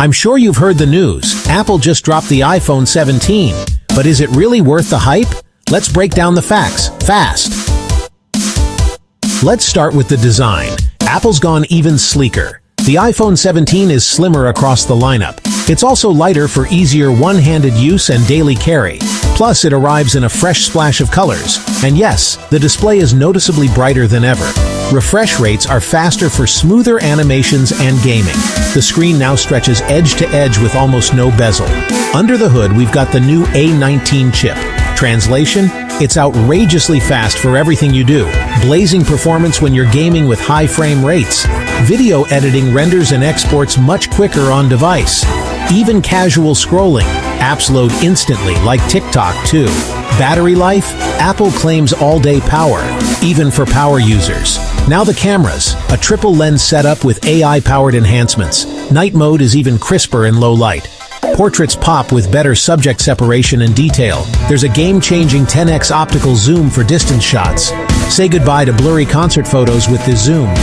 I'm sure you've heard the news. Apple just dropped the iPhone 17. But is it really worth the hype? Let's break down the facts, fast. Let's start with the design. Apple's gone even sleeker. The iPhone 17 is slimmer across the lineup. It's also lighter for easier one-handed use and daily carry. Plus, it arrives in a fresh splash of colors. And yes, the display is noticeably brighter than ever. Refresh rates are faster for smoother animations and gaming. The screen now stretches edge to edge with almost no bezel. Under the hood, we've got the new A19 chip. Translation? It's outrageously fast for everything you do. Blazing performance when you're gaming with high frame rates. Video editing renders and exports much quicker on device. Even casual scrolling. Apps load instantly, like TikTok too. Battery life? Apple claims all-day power, even for power users. Now the cameras, a triple lens setup with AI-powered enhancements. Night mode is even crisper in low light. Portraits pop with better subject separation and detail. There's a game-changing 10x optical zoom for distance shots. Say goodbye to blurry concert photos with this zoom.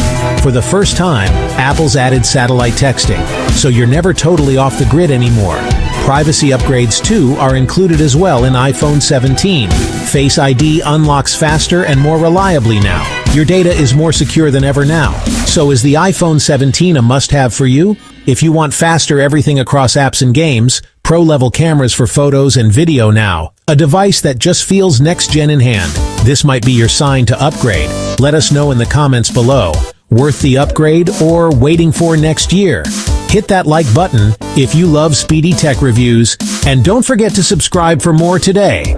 For the first time, Apple's added satellite texting, so you're never totally off the grid anymore. Privacy upgrades too are included as well in iPhone 17. Face ID unlocks faster and more reliably now. Your data is more secure than ever now. So is the iPhone 17 a must-have for you? If you want faster everything across apps and games, pro-level cameras for photos and video now, a device that just feels next-gen in hand, this might be your sign to upgrade. Let us know in the comments below. Worth the upgrade or waiting for next year? Hit that like button if you love speedy tech reviews, and don't forget to subscribe for more today.